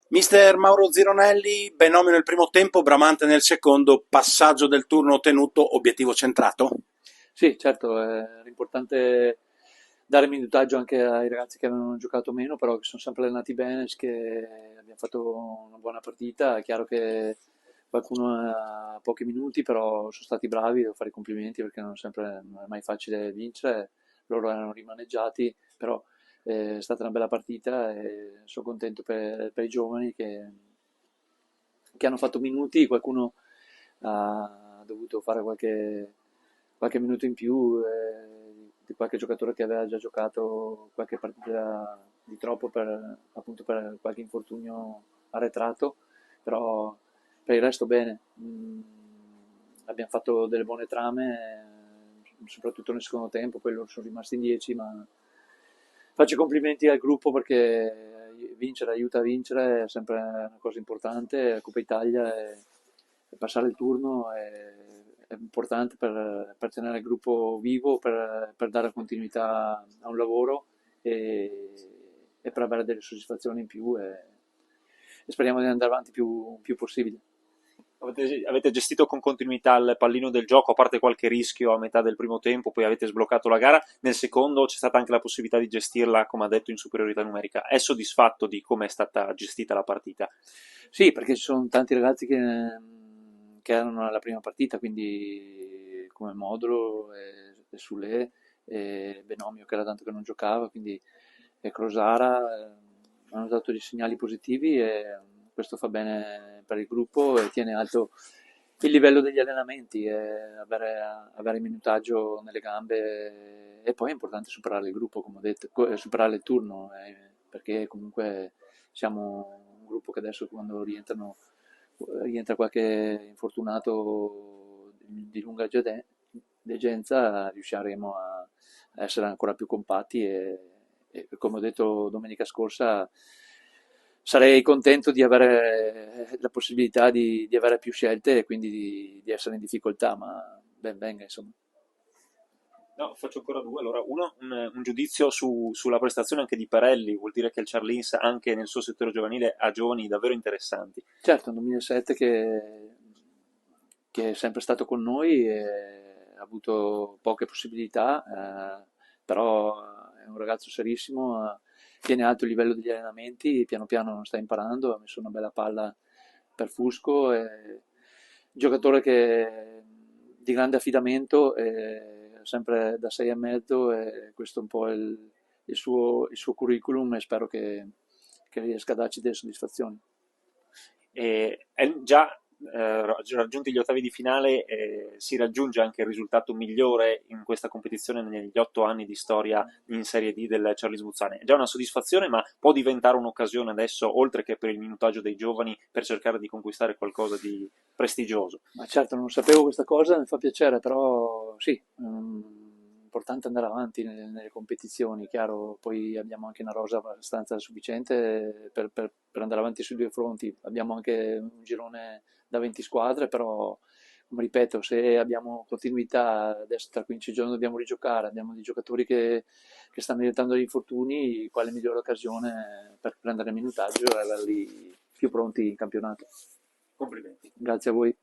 Mister Mauro Zironelli, Benomio nel primo tempo, Bramante nel secondo, passaggio del turno ottenuto, obiettivo centrato? Sì, certo, era importante dare minutaggio anche ai ragazzi che avevano giocato meno, però che sono sempre allenati bene, che abbiamo fatto una buona partita. È chiaro che qualcuno ha pochi minuti, però sono stati bravi, devo fare i complimenti perché non è mai facile vincere, loro erano rimaneggiati, però è stata una bella partita e sono contento per i giovani che hanno fatto minuti, qualcuno ha dovuto fare qualche minuto in più, di qualche giocatore che aveva già giocato qualche partita di troppo appunto per qualche infortunio arretrato, però per il resto bene. Abbiamo fatto delle buone trame, soprattutto nel secondo tempo, poi loro sono rimasti in 10, ma faccio i complimenti al gruppo perché vincere aiuta a vincere, è sempre una cosa importante, la Coppa Italia e passare il turno è importante per tenere il gruppo vivo, per dare continuità a un lavoro e, e per avere delle soddisfazioni in più e speriamo di andare avanti più possibile. Avete gestito con continuità il pallino del gioco, a parte qualche rischio a metà del primo tempo, poi avete sbloccato la gara. Nel secondo c'è stata anche la possibilità di gestirla, come ha detto, in superiorità numerica. È soddisfatto di come è stata gestita la partita? Sì, perché ci sono tanti ragazzi che erano alla prima partita, quindi come Modulo e Sule e Benomio che era tanto che non giocava, quindi e Crosara hanno dato dei segnali positivi e questo fa bene per il gruppo e tiene alto il livello degli allenamenti e avere minutaggio nelle gambe e poi è importante superare il gruppo, come ho detto, superare il turno, perché comunque siamo un gruppo che adesso quando rientra qualche infortunato di lunga degenza riusciremo a essere ancora più compatti e come ho detto domenica scorsa sarei contento di avere la possibilità di avere più scelte e quindi di essere in difficoltà, ma ben venga insomma. No, faccio ancora due. Allora, uno, un giudizio sulla prestazione anche di Perelli, vuol dire che il Charlins anche nel suo settore giovanile ha giovani davvero interessanti. Certo, un 2007 che è sempre stato con noi e ha avuto poche possibilità, però è un ragazzo serissimo, tiene alto il livello degli allenamenti, piano piano sta imparando, ha messo una bella palla per Fusco, è un giocatore di grande affidamento, sempre da 6,5 e questo è un po' il suo curriculum e spero che riesca a darci delle soddisfazioni. È già raggiunti gli ottavi di finale, si raggiunge anche il risultato migliore in questa competizione negli 8 anni di storia in Serie D del Charles Buzzane. È già una soddisfazione, ma può diventare un'occasione adesso, oltre che per il minutaggio dei giovani, per cercare di conquistare qualcosa di prestigioso. Ma certo, non sapevo questa cosa, mi fa piacere, però sì, importante andare avanti nelle competizioni, chiaro, poi abbiamo anche una rosa abbastanza sufficiente per andare avanti sui due fronti, abbiamo anche un girone da 20 squadre, però come ripeto, se abbiamo continuità, adesso tra 15 giorni dobbiamo rigiocare, abbiamo dei giocatori che stanno diventando degli infortuni, quale migliore occasione per prendere minutaggio e averli più pronti in campionato. Complimenti. Grazie a voi.